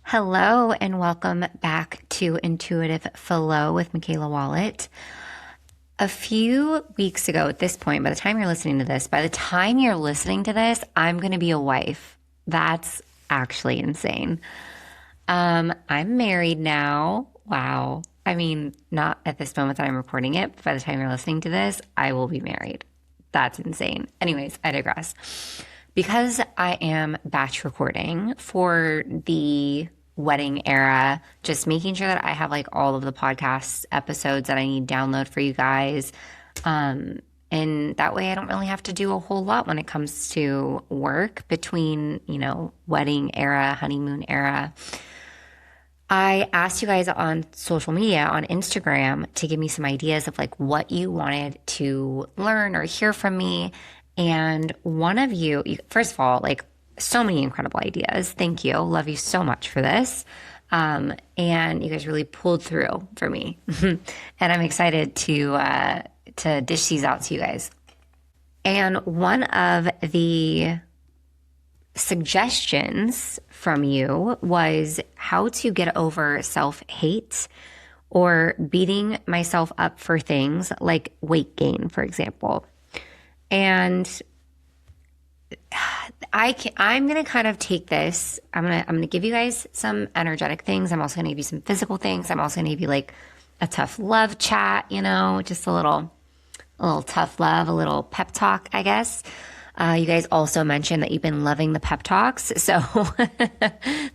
Hello and welcome back to Intuitive Flow with Mikaela Wallet. A few weeks ago at this point, by the time you're listening to this, I'm going to be a wife. That's actually insane. I'm married now. Wow. I mean, not at this moment that I'm recording it, but by the time you're listening to this, I will be married. That's insane. Anyways, I digress. Because I am batch recording for the wedding era, just making sure that I have like all of the podcast episodes that I need to download for you guys. And that way I don't really have to do a whole lot when it comes to work between, wedding era, honeymoon era. I asked you guys on social media, on Instagram, to give me some ideas of like what you wanted to learn or hear from me. And one of you, first of all, like so many incredible ideas. Thank you. Love you so much for this. And you guys really pulled through for me. And I'm excited to dish these out to you guys. And one of the suggestions from you was how to get over self-hate or beating myself up for things like weight gain, for example. And I'm going to kind of take this. I'm going to give you guys some energetic things. I'm also going to give you some physical things. I'm also going to give you like a tough love chat, just a little tough love, a little pep talk, I guess. You guys also mentioned that you've been loving the pep talks. So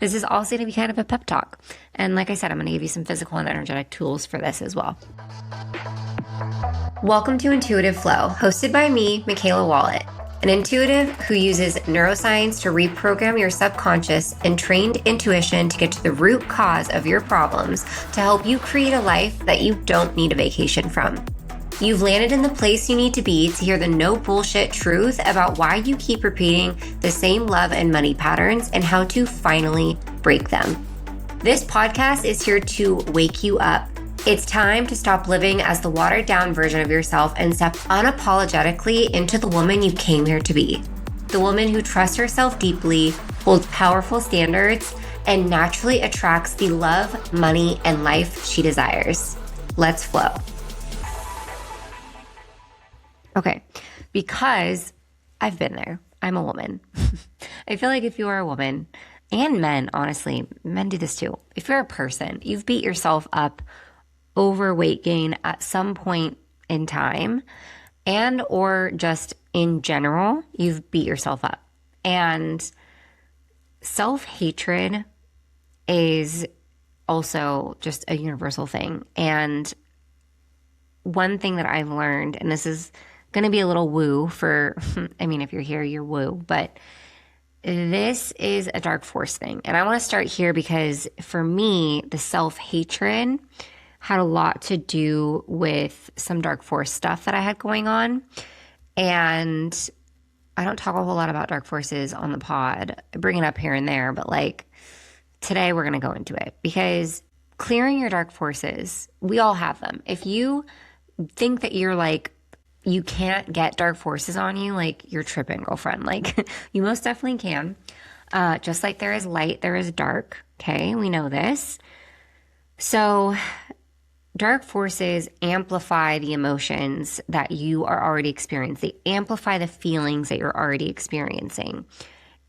this is also going to be kind of a pep talk. And like I said, I'm going to give you some physical and energetic tools for this as well. Welcome to Intuitive Flow, hosted by me, Mikaela Wallet, an intuitive who uses neuroscience to reprogram your subconscious and trained intuition to get to the root cause of your problems to help you create a life that you don't need a vacation from. You've landed in the place you need to be to hear the no bullshit truth about why you keep repeating the same love and money patterns and how to finally break them. This podcast is here to wake you up. It's time to stop living as the watered down version of yourself and step unapologetically into the woman you came here to be. The woman who trusts herself deeply, holds powerful standards, and naturally attracts the love, money, and life she desires. Let's flow. Okay, because I've been there. I'm a woman. I feel like if you are a woman, and men, honestly, men do this too. If you're a person, you've beat yourself up over weight gain at some point in time, and or just in general, you've beat yourself up. And self-hatred is also just a universal thing. And one thing that I've learned, and this is going to be a little woo for, if you're here, you're woo, but this is a dark force thing. And I want to start here because for me, the self-hatred had a lot to do with some dark force stuff that I had going on. And I don't talk a whole lot about dark forces on the pod. I bring it up here and there, but like today we're going to go into it because clearing your dark forces, we all have them. If you think that you're like, you can't get dark forces on you, like you're tripping, girlfriend. Like you most definitely can. Just like there is light, there is dark. Okay, we know this. So dark forces amplify the emotions that you are already experiencing. They amplify the feelings that you're already experiencing.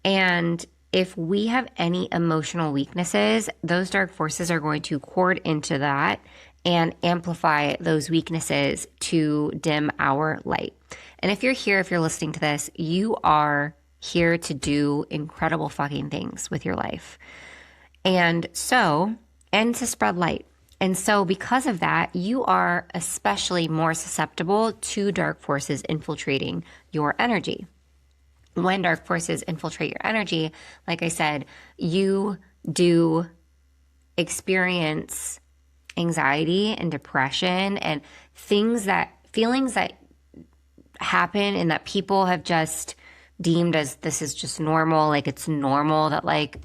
And if we have any emotional weaknesses, those dark forces are going to cord into that and amplify those weaknesses to dim our light. And if you're listening to this, you are here to do incredible fucking things with your life. And to spread light. And so because of that, you are especially more susceptible to dark forces infiltrating your energy. When dark forces infiltrate your energy, like I said, you do experience anxiety and depression and feelings that happen and that people have just deemed as this is just normal. Like it's normal that like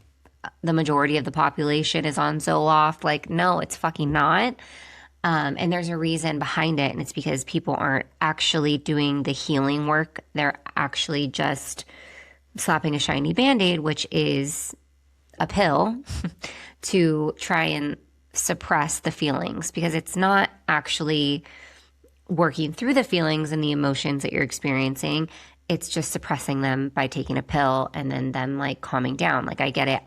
the majority of the population is on Zoloft. Like, no, it's fucking not. And there's a reason behind it. And it's because people aren't actually doing the healing work. They're actually just slapping a shiny Band-Aid, which is a pill to try and suppress the feelings, because it's not actually working through the feelings and the emotions that you're experiencing. It's just suppressing them by taking a pill and then them like calming down. Like, I get it.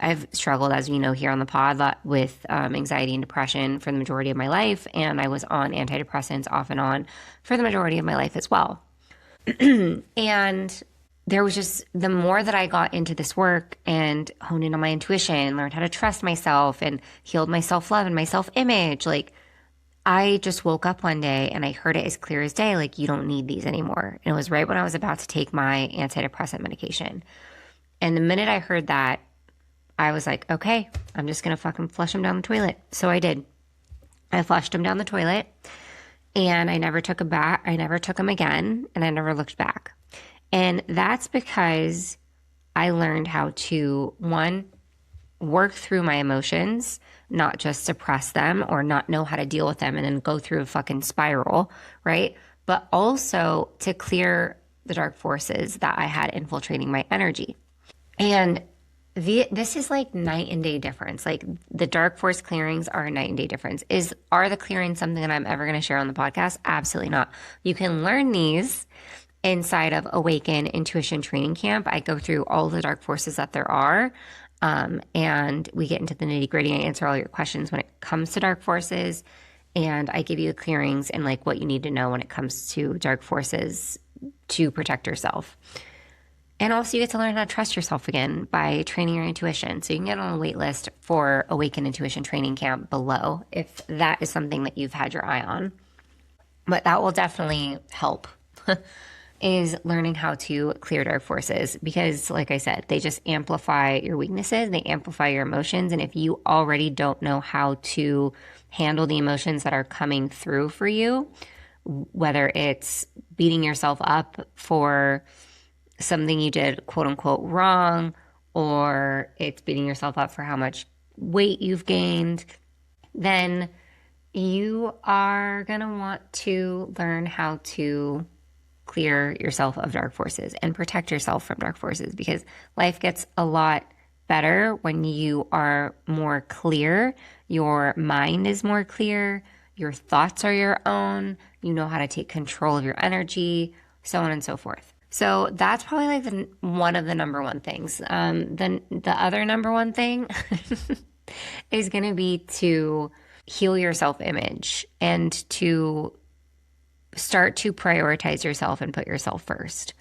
I've struggled, as you know, here on the pod a lot with anxiety and depression for the majority of my life. And I was on antidepressants off and on for the majority of my life as well. And there was just, the more that I got into this work and honed in on my intuition, learned how to trust myself and healed my self-love and my self-image, like, I just woke up one day and I heard it as clear as day, like, you don't need these anymore. And it was right when I was about to take my antidepressant medication. And the minute I heard that, I was like, okay, I'm just going to fucking flush them down the toilet. So I did. I flushed them down the toilet and I never took them again, and I never looked back. And that's because I learned how to, one, work through my emotions, not just suppress them or not know how to deal with them and then go through a fucking spiral, right? But also to clear the dark forces that I had infiltrating my energy. And this is like night and day difference. Like, the dark force clearings are a night and day difference. Are the clearings something that I'm ever going to share on the podcast? Absolutely not. You can learn these inside of Awaken Intuition Training Camp. I go through all the dark forces that there are. And we get into the nitty gritty. I answer all your questions when it comes to dark forces. And I give you the clearings and like what you need to know when it comes to dark forces to protect yourself. And also, you get to learn how to trust yourself again by training your intuition. So you can get on a wait list for Awaken Intuition Training Camp below if that is something that you've had your eye on. But that will definitely help, is learning how to clear dark forces. Because, like I said, they just amplify your weaknesses, they amplify your emotions. And if you already don't know how to handle the emotions that are coming through for you, whether it's beating yourself up for something you did quote unquote wrong, or it's beating yourself up for how much weight you've gained, then you are going to want to learn how to clear yourself of dark forces and protect yourself from dark forces, because life gets a lot better when you are more clear. Your mind is more clear. Your thoughts are your own. You know how to take control of your energy, so on and so forth. So that's probably like one of the number one things. Then the other number one thing is going to be to heal your self-image and to start to prioritize yourself and put yourself first.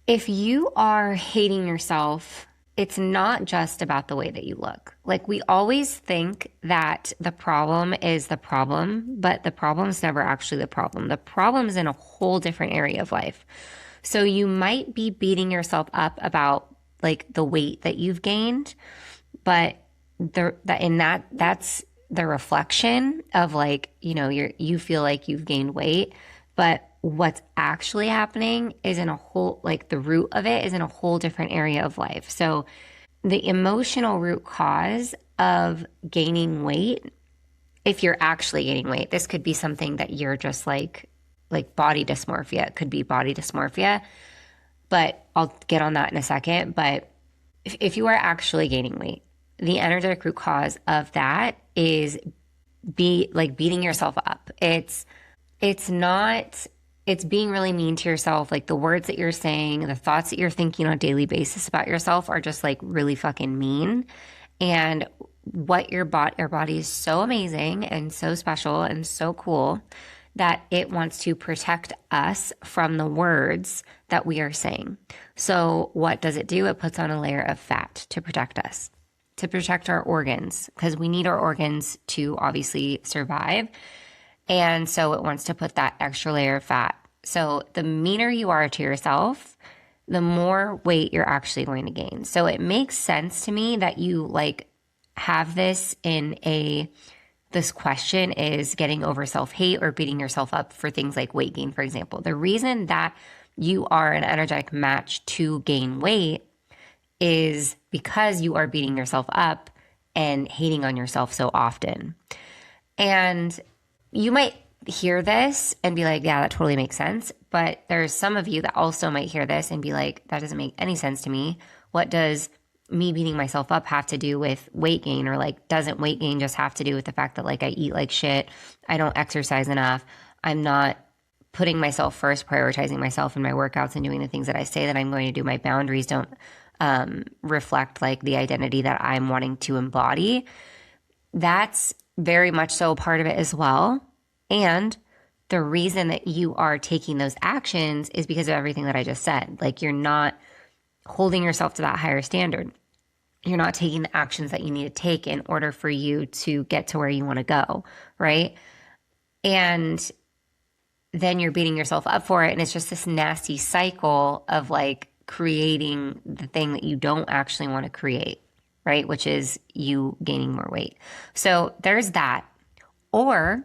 If you are hating yourself, it's not just about the way that you look. Like, we always think that the problem is the problem, but the problem's never actually the problem. The problem's in a whole different area of life. So you might be beating yourself up about like the weight that you've gained, but that's the reflection of like, you know, you feel like you've gained weight, but what's actually happening is in a whole, like the root of it is in a whole different area of life. So the emotional root cause of gaining weight, if you're actually gaining weight, this could be something that you're just like body dysmorphia. It could be body dysmorphia, but I'll get on that in a second. But if you are actually gaining weight, the energetic root cause of that is beating yourself up. It's being really mean to yourself. Like, the words that you're saying, the thoughts that you're thinking on a daily basis about yourself are just like really fucking mean. And what your body is so amazing and so special and so cool that it wants to protect us from the words that we are saying. So what does it do? It puts on a layer of fat to protect us, to protect our organs, because we need our organs to obviously survive. And so it wants to put that extra layer of fat. So the meaner you are to yourself, the more weight you're actually going to gain. So it makes sense to me that you like have this this question is getting over self-hate or beating yourself up for things like weight gain, for example. The reason that you are an energetic match to gain weight is because you are beating yourself up and hating on yourself so often. And you might hear this and be like, yeah, that totally makes sense. But there's some of you that also might hear this and be like, that doesn't make any sense to me. What does me beating myself up have to do with weight gain, or like, doesn't weight gain just have to do with the fact that like I eat like shit, I don't exercise enough, I'm not putting myself first, prioritizing myself in my workouts and doing the things that I say that I'm going to do. My boundaries don't reflect like the identity that I'm wanting to embody. That's very much so a part of it as well. And the reason that you are taking those actions is because of everything that I just said. Like, you're not holding yourself to that higher standard. You're not taking the actions that you need to take in order for you to get to where you want to go, right? And then you're beating yourself up for it. And it's just this nasty cycle of like creating the thing that you don't actually want to create, right? Which is you gaining more weight. So there's that. Or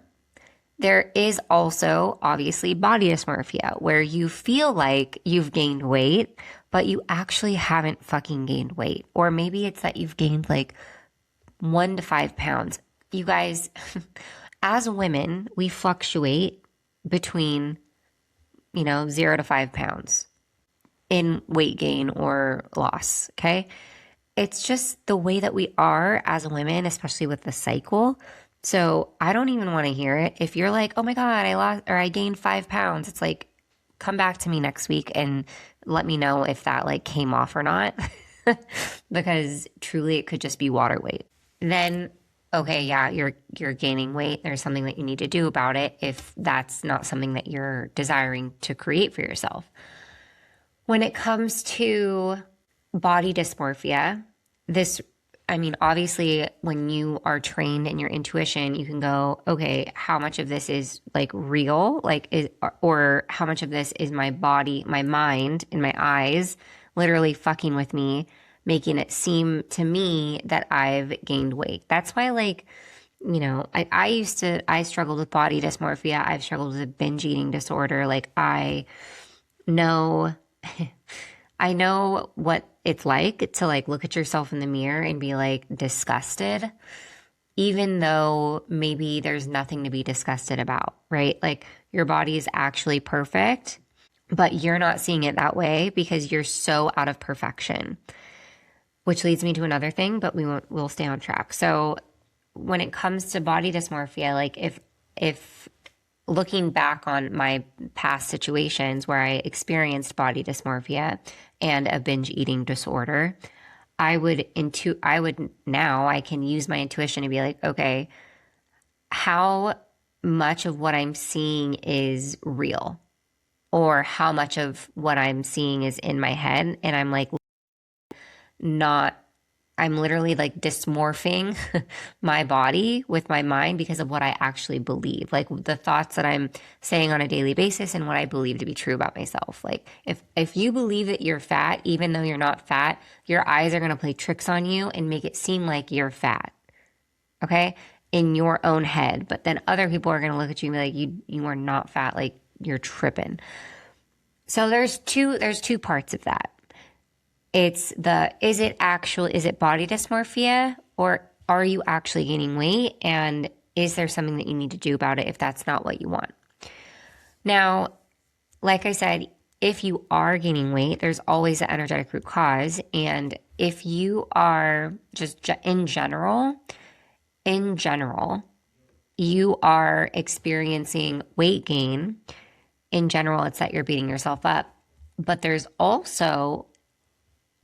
there is also obviously body dysmorphia, where you feel like you've gained weight, but you actually haven't fucking gained weight. Or maybe it's that you've gained like 1 to 5 pounds. You guys, as women, we fluctuate between, 0 to 5 pounds in weight gain or loss. Okay. It's just the way that we are as women, especially with the cycle. So I don't even want to hear it. If you're like, oh my God, I lost or I gained 5 pounds, it's like, come back to me next week and let me know if that like came off or not. Because truly it could just be water weight. Then, okay, yeah, you're gaining weight. There's something that you need to do about it if that's not something that you're desiring to create for yourself. When it comes to body dysmorphia, obviously when you are trained in your intuition, you can go, okay, how much of this is like real, or how much of this is my body, my mind, and my eyes literally fucking with me, making it seem to me that I've gained weight. That's why, I struggled with body dysmorphia. I've struggled with a binge eating disorder. Like, I know what it's like to like look at yourself in the mirror and be like disgusted, even though maybe there's nothing to be disgusted about, right? Like, your body is actually perfect, but you're not seeing it that way because you're so out of perfection, which leads me to another thing, but we'll stay on track. So when it comes to body dysmorphia, like if looking back on my past situations where I experienced body dysmorphia and a binge eating disorder, I can use my intuition to be like, okay, how much of what I'm seeing is real, or how much of what I'm seeing is in my head? And I'm like, I'm literally like dysmorphing my body with my mind because of what I actually believe, like the thoughts that I'm saying on a daily basis and what I believe to be true about myself. Like, if you believe that you're fat, even though you're not fat, your eyes are going to play tricks on you and make it seem like you're fat. Okay. In your own head. But then other people are going to look at you and be like, you are not fat. Like, you're tripping. So there's two parts of that. It's is it body dysmorphia, or are you actually gaining weight? And is there something that you need to do about it if that's not what you want? Now, like I said, if you are gaining weight, there's always an energetic root cause. And if you are just in general, you are experiencing weight gain, in general, it's that you're beating yourself up. But there's also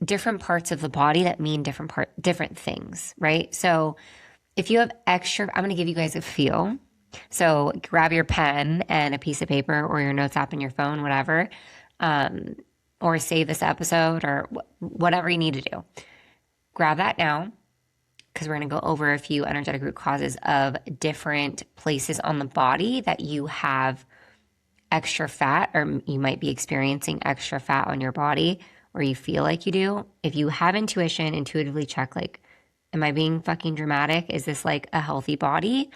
different parts of the body that mean different things, right? So if you have extra, I'm going to give you guys a feel. So grab your pen and a piece of paper, or your notes app in your phone, whatever, or save this episode, or whatever you need to do. Grab that now, because we're going to go over a few energetic root causes of different places on the body that you have extra fat, or you might be experiencing extra fat on your body, or you feel like you do. If you have intuition, intuitively check, like, am I being fucking dramatic? Is this like a healthy body?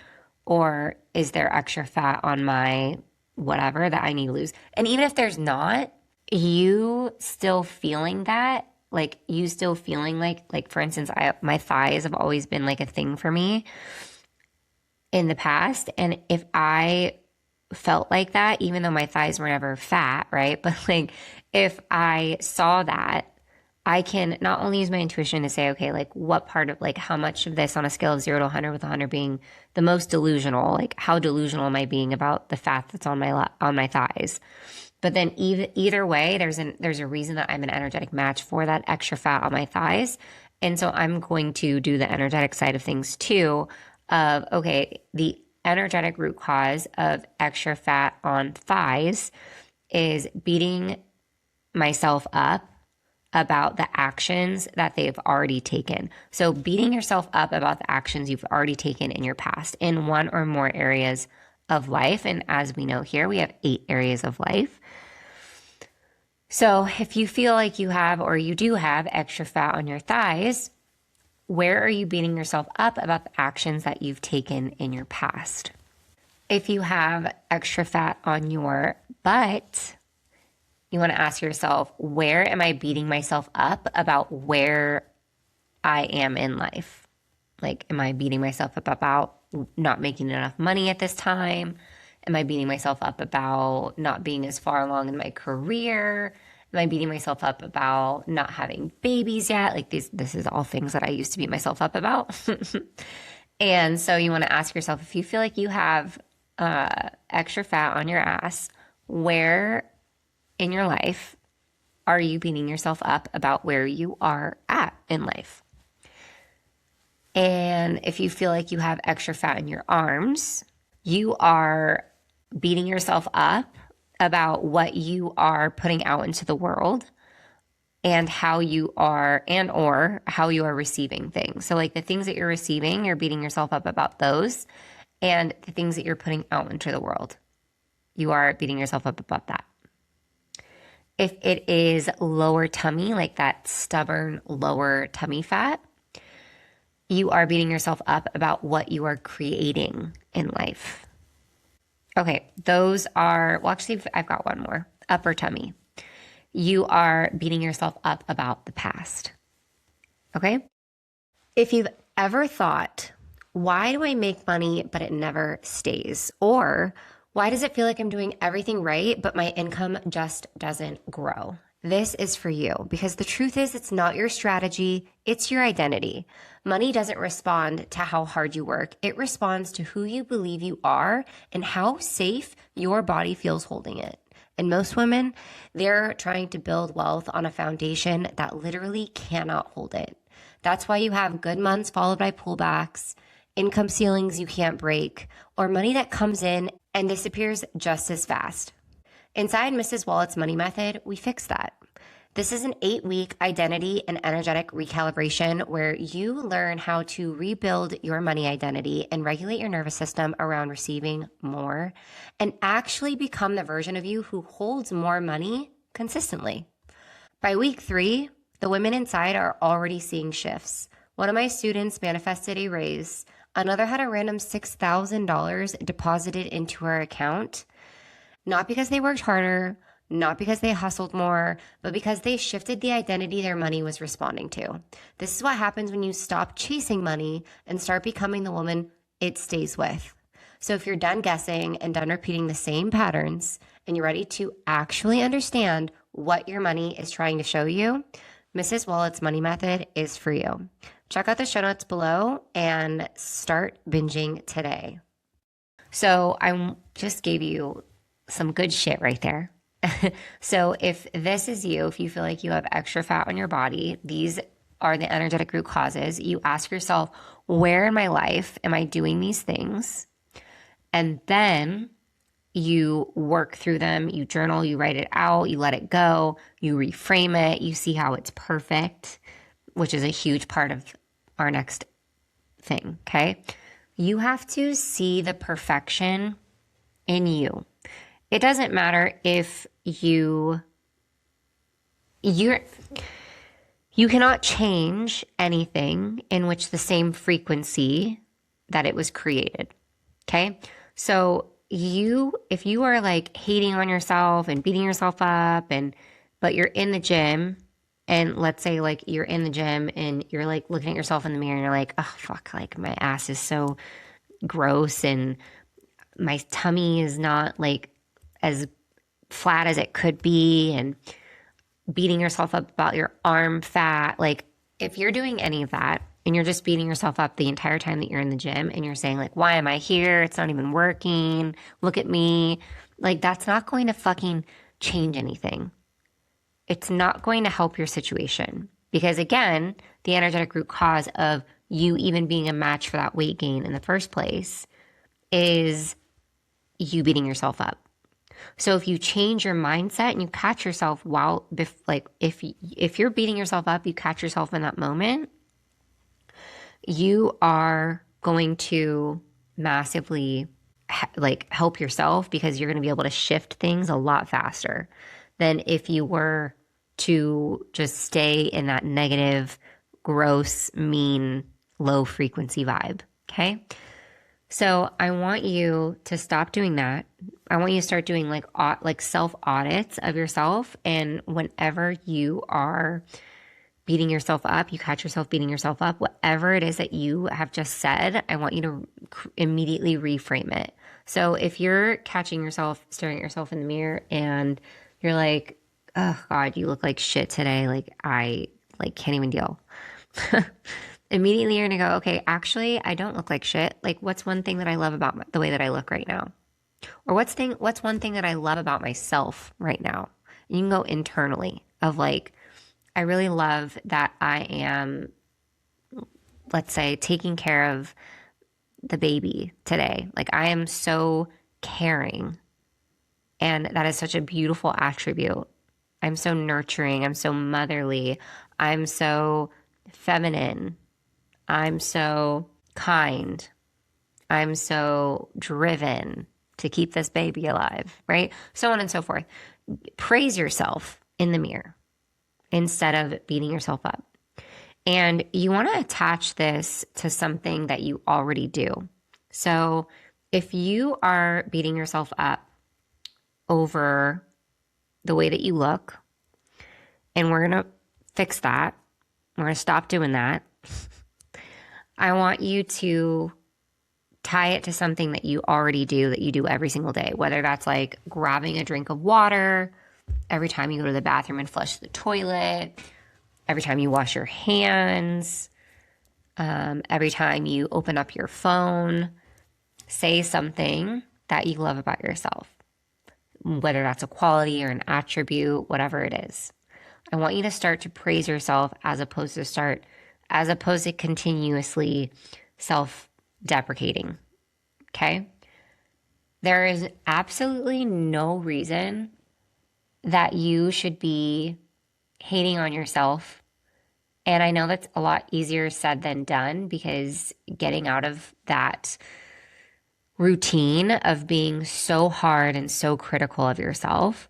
Or is there extra fat on my whatever that I need to lose? And even if there's not, you still feeling that, like you still feeling like for instance, my thighs have always been like a thing for me in the past. And if I felt like that, even though my thighs were never fat, right? But like, if I saw that, I can not only use my intuition to say, okay, like what part of, like how much of this on a scale of 0 to 100, with 100 being the most delusional, like how delusional am I being about the fat that's on my thighs? But then either way, there's a reason that I'm an energetic match for that extra fat on my thighs. And so I'm going to do the energetic side of things too, of okay, the energetic root cause of extra fat on thighs is beating myself up about the actions that they've already taken. So beating yourself up about the actions you've already taken in your past in one or more areas of life. And as we know here, we have 8 areas of life. So if you feel like you have, or you do have extra fat on your thighs, where are you beating yourself up about the actions that you've taken in your past? If you have extra fat on your butt, you want to ask yourself, where am I beating myself up about where I am in life? Like, am I beating myself up about not making enough money at this time? Am I beating myself up about not being as far along in my career? Am I beating myself up about not having babies yet? Like this is all things that I used to beat myself up about. And so you want to ask yourself, if you feel like you have extra fat on your ass, where in your life are you beating yourself up about where you are at in life? And if you feel like you have extra fat in your arms, you are beating yourself up about what you are putting out into the world and how you are, and or how you are receiving things. So like the things that you're receiving, you're beating yourself up about those, and the things that you're putting out into the world, you are beating yourself up about that. If it is lower tummy, like that stubborn lower tummy fat, you are beating yourself up about what you are creating in life. Okay, those are, well, actually, I've got one more. Upper tummy. You are beating yourself up about the past. Okay? If you've ever thought, why do I make money but it never stays? Or why does it feel like I'm doing everything right but my income just doesn't grow? This is for you, because the truth is it's not your strategy, it's your identity. Money doesn't respond to how hard you work. It responds to who you believe you are and how safe your body feels holding it. And most women, they're trying to build wealth on a foundation that literally cannot hold it. That's why you have good months followed by pullbacks, income ceilings you can't break, or money that comes in and disappears just as fast. Inside Mrs. Wallet's money method, we fix that. This is an 8-week identity and energetic recalibration where you learn how to rebuild your money identity and regulate your nervous system around receiving more and actually become the version of you who holds more money consistently. By week 3, the women inside are already seeing shifts. One of my students manifested a raise. Another had a random $6,000 deposited into her account. Not because they worked harder, not because they hustled more, but because they shifted the identity their money was responding to. This is what happens when you stop chasing money and start becoming the woman it stays with. So if you're done guessing and done repeating the same patterns and you're ready to actually understand what your money is trying to show you, Mrs. Wallet's money method is for you. Check out the show notes below and start binging today. So I just gave you some good shit right there. So if this is you, if you feel like you have extra fat on your body, these are the energetic root causes. You ask yourself, where in my life am I doing these things? And then you work through them, you journal, you write it out, you let it go, you reframe it, you see how it's perfect, which is a huge part of our next thing, okay? You have to see the perfection in you. It doesn't matter if you cannot change anything in which the same frequency that it was created. Okay? So if you are like hating on yourself and beating yourself up but you're in the gym, and let's say like you're in the gym and you're like looking at yourself in the mirror and you're like, oh fuck, like my ass is so gross and my tummy is not like as flat as it could be, and beating yourself up about your arm fat, like if you're doing any of that and you're just beating yourself up the entire time that you're in the gym and you're saying like, why am I here? It's not even working. Look at me. Like that's not going to fucking change anything. It's not going to help your situation because again, the energetic root cause of you even being a match for that weight gain in the first place is you beating yourself up. So if you change your mindset and you catch yourself while, like if you're beating yourself up, you catch yourself in that moment, you are going to massively like help yourself because you're going to be able to shift things a lot faster than if you were to just stay in that negative, gross, mean, low frequency vibe. Okay. So I want you to stop doing that. I want you to start doing like self audits of yourself. And whenever you are beating yourself up, you catch yourself beating yourself up, whatever it is that you have just said, I want you to immediately reframe it. So if you're catching yourself staring at yourself in the mirror and you're like, oh God, you look like shit today. Like I like can't even deal. Immediately you're going to go, okay, actually, I don't look like shit. Like what's one thing that I love about the way that I look right now? Or what's one thing that I love about myself right now? You can go internally of like, I really love that I am, let's say, taking care of the baby today. Like I am so caring. And that is such a beautiful attribute. I'm so nurturing. I'm so motherly. I'm so feminine. I'm so kind. I'm so driven to keep this baby alive, right? So on and so forth. Praise yourself in the mirror instead of beating yourself up. And you want to attach this to something that you already do. So if you are beating yourself up over the way that you look, and we're going to fix that, we're going to stop doing that. I want you to tie it to something that you already do, that you do every single day, whether that's like grabbing a drink of water every time you go to the bathroom and flush the toilet, every time you wash your hands, every time you open up your phone. Say something that you love about yourself, whether that's a quality or an attribute, whatever it is. I want you to start to praise yourself as opposed to continuously self-deprecating. Okay? There is absolutely no reason that you should be hating on yourself. And I know that's a lot easier said than done because getting out of that routine of being so hard and so critical of yourself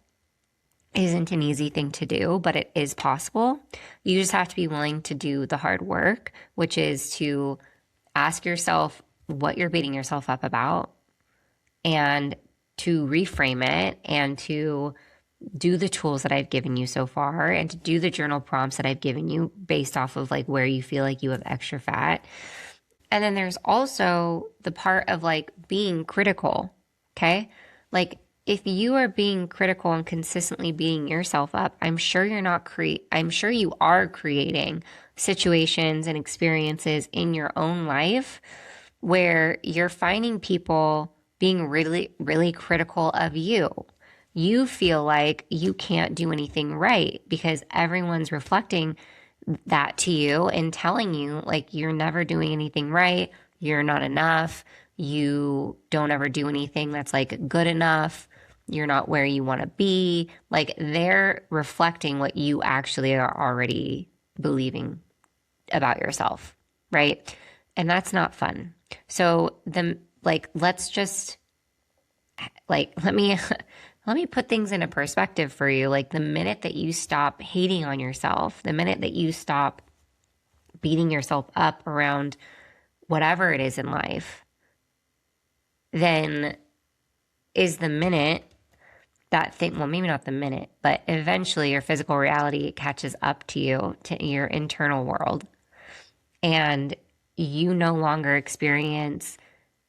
isn't an easy thing to do, but it is possible. You just have to be willing to do the hard work, which is to ask yourself what you're beating yourself up about and to reframe it and to do the tools that I've given you so far and to do the journal prompts that I've given you based off of like where you feel like you have extra fat. And then there's also the part of like being critical, okay? Like if you are being critical and consistently beating yourself up, I'm sure you are creating situations and experiences in your own life where you're finding people being really, really critical of you. You feel like you can't do anything right because everyone's reflecting that to you and telling you like you're never doing anything right, you're not enough, you don't ever do anything that's like good enough, you're not where you want to be. Like they're reflecting what you actually are already believing about yourself, right? And that's not fun. So let's just let me put things into perspective for you. Like the minute that you stop hating on yourself, the minute that you stop beating yourself up around whatever it is in life, then is the minute that thing, well, maybe not the minute, but eventually your physical reality catches up to you, to your internal world. And you no longer experience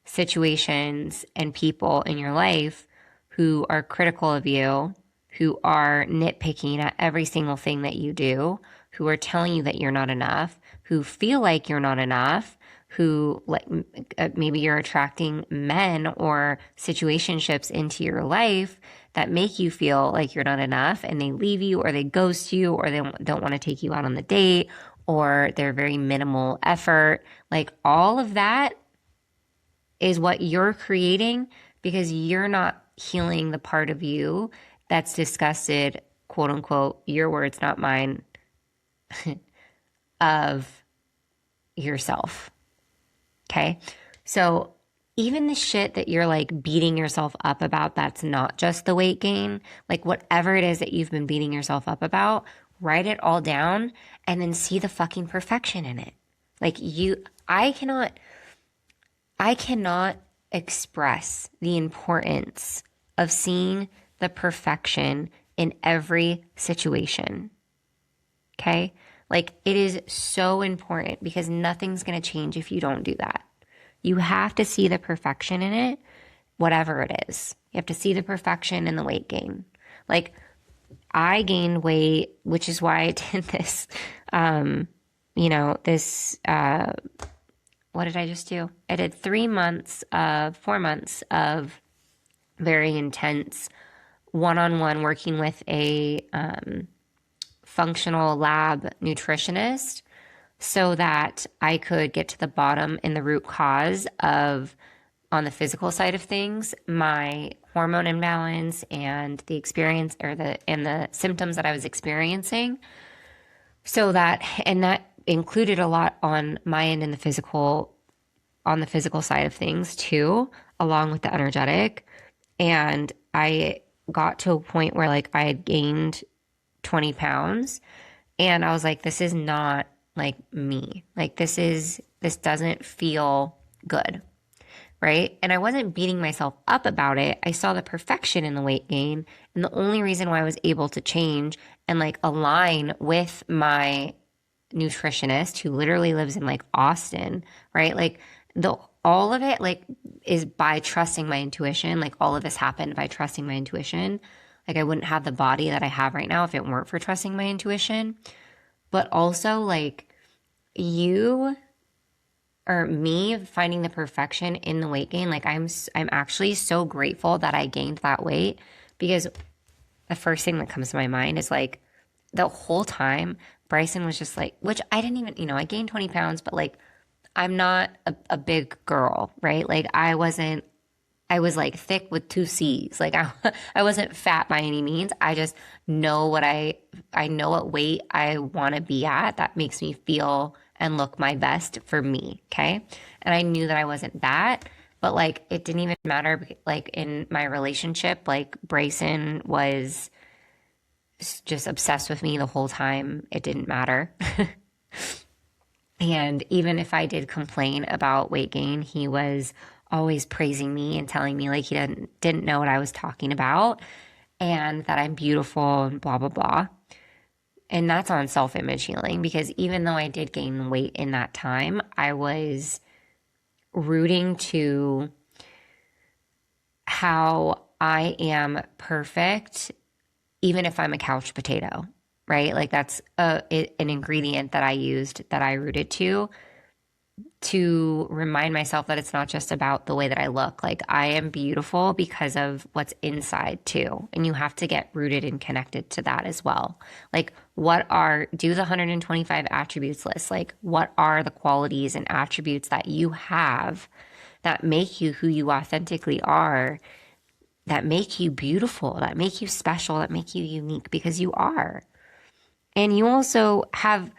situations and people in your life who are critical of you, who are nitpicking at every single thing that you do, who are telling you that you're not enough, who feel like you're not enough, who like maybe you're attracting men or situationships into your life that make you feel like you're not enough, and they leave you or they ghost you or they don't want to take you out on the date, or they're very minimal effort. Like all of that is what you're creating because you're not healing the part of you that's disgusted, quote unquote, your words, not mine, of yourself. Okay. So even the shit that you're like beating yourself up about, that's not just the weight gain, like whatever it is that you've been beating yourself up about, write it all down and then see the fucking perfection in it. Like I cannot express the importance of seeing the perfection in every situation. Okay? Like it is so important because nothing's going to change if you don't do that. You have to see the perfection in it, whatever it is. You have to see the perfection in the weight gain. Like I gained weight, which is why I did this, what did I just do? I did 4 months of very intense one-on-one working with a functional lab nutritionist so that I could get to the bottom and the root cause of, on the physical side of things, my hormone imbalance and the experience and the symptoms that I was experiencing. So that included a lot on my end in on the physical side of things too, along with the energetic. And I got to a point where like I had gained 20 pounds and I was like, this is not like me. Like this doesn't feel good. Right. And I wasn't beating myself up about it. I saw the perfection in the weight gain. And the only reason why I was able to change and like align with my nutritionist who literally lives in like Austin, right? Like all of it like is by trusting my intuition. Like all of this happened by trusting my intuition. Like I wouldn't have the body that I have right now if it weren't for trusting my intuition. But also like you or me finding the perfection in the weight gain. Like I'm actually so grateful that I gained that weight because the first thing that comes to my mind is like the whole time Bryson was just like, which I didn't even, I gained 20 pounds, but like I'm not a big girl, right? Like I was like thick with 2 C's. Like I wasn't fat by any means. I just know I know what weight I want to be at that makes me feel and look my best for me. Okay. And I knew that I wasn't that, but like it didn't even matter. Like in my relationship, like Bryson was just obsessed with me the whole time. It didn't matter. And even if I did complain about weight gain, he was always praising me and telling me like he didn't know what I was talking about and that I'm beautiful and blah, blah, blah. And that's on self-image healing because even though I did gain weight in that time, I was rooting to how I am perfect, even if I'm a couch potato, right? Like that's an ingredient that I used that I rooted to remind myself that it's not just about the way that I look. Like I am beautiful because of what's inside too. And you have to get rooted and connected to that as well. Like do the 125 attributes list. Like what are the qualities and attributes that you have that make you who you authentically are, that make you beautiful, that make you special, that make you unique because you are. And you also have,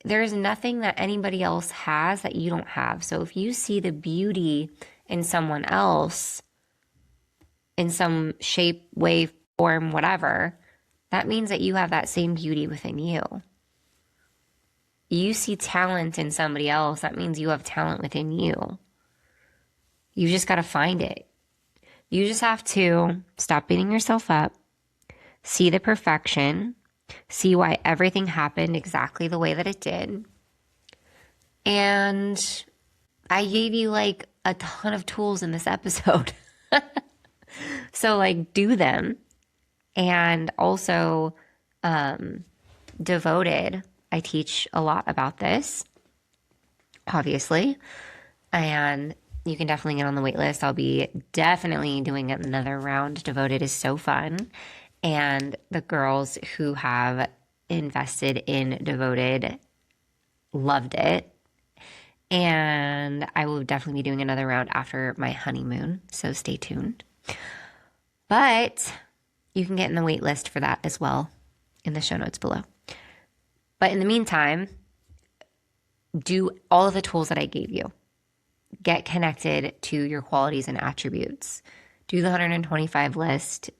there's nothing that anybody else has that you don't have. So if you see the beauty in someone else in some shape, way, form, whatever, that means that you have that same beauty within you. You see talent in somebody else, that means you have talent within you. You just got to find it. You just have to stop beating yourself up, see the perfection, see why everything happened exactly the way that it did. And I gave you like a ton of tools in this episode. So like do them And also, devoted. I teach a lot about this, obviously. And you can definitely get on the wait list. I'll be definitely doing another round. Devoted is so fun. And the girls who have invested in Devoted loved it. And I will definitely be doing another round after my honeymoon. So stay tuned. But you can get in the wait list for that as well in the show notes below. But in the meantime, do all of the tools that I gave you. Get connected to your qualities and attributes. Do the 125 list.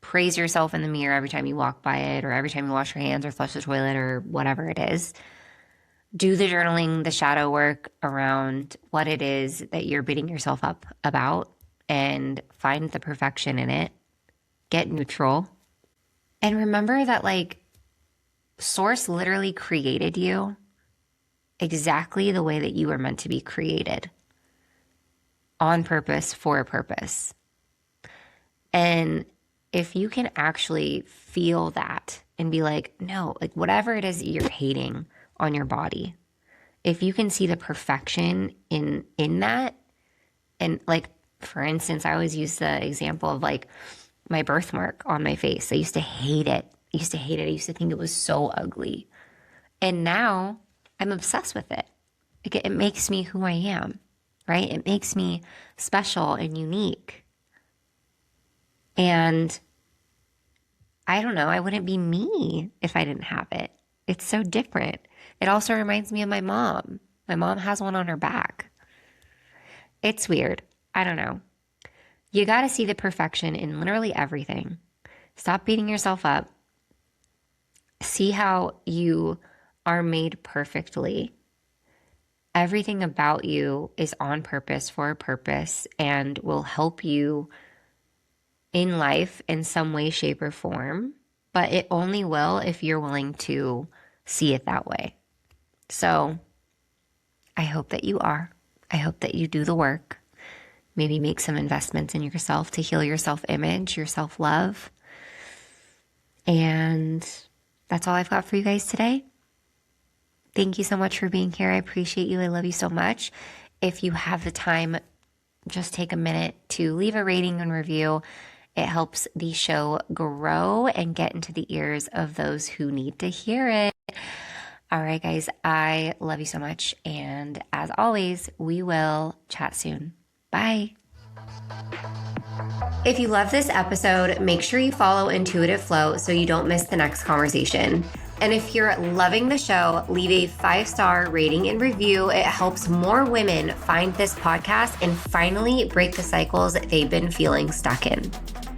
Praise yourself in the mirror every time you walk by it, or every time you wash your hands or flush the toilet or whatever it is. Do the journaling, the shadow work around what it is that you're beating yourself up about, and find the perfection in it. Get neutral. And remember that, like, Source literally created you exactly the way that you were meant to be created, on purpose, for a purpose. And if you can actually feel that and be like, no, like whatever it is that you're hating on your body, if you can see the perfection in that, and like, for instance, I always use the example of like my birthmark on my face. I used to hate it. I used to think it was so ugly. And now I'm obsessed with it. Like, it makes me who I am, right? It makes me special and unique. And I don't know, I wouldn't be me if I didn't have it. It's so different. It also reminds me of my mom. My mom has one on her back. It's weird. I don't know. You got to see the perfection in literally everything. Stop beating yourself up. See how you are made perfectly. Everything about you is on purpose, for a purpose, and will help you in life in some way, shape, or form. But it only will if you're willing to see it that way. So I hope that you are. I hope that you do the work. Maybe make some investments in yourself to heal your self-image, your self-love. And that's all I've got for you guys today. Thank you so much for being here. I appreciate you. I love you so much. If you have the time, just take a minute to leave a rating and review. It helps the show grow and get into the ears of those who need to hear it. All right, guys, I love you so much. And as always, we will chat soon. Bye. If you love this episode, make sure you follow Intuitive Flow so you don't miss the next conversation. And if you're loving the show, leave a 5-star rating and review. It helps more women find this podcast and finally break the cycles they've been feeling stuck in.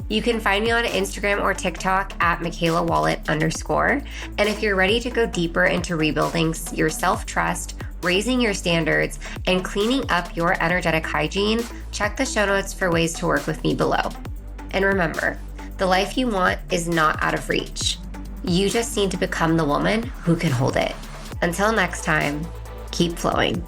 You can find me on Instagram or TikTok at Mikaela Wallet _. And if you're ready to go deeper into rebuilding your self-trust, raising your standards, and cleaning up your energetic hygiene, check the show notes for ways to work with me below. And remember, the life you want is not out of reach. You just need to become the woman who can hold it. Until next time, keep flowing.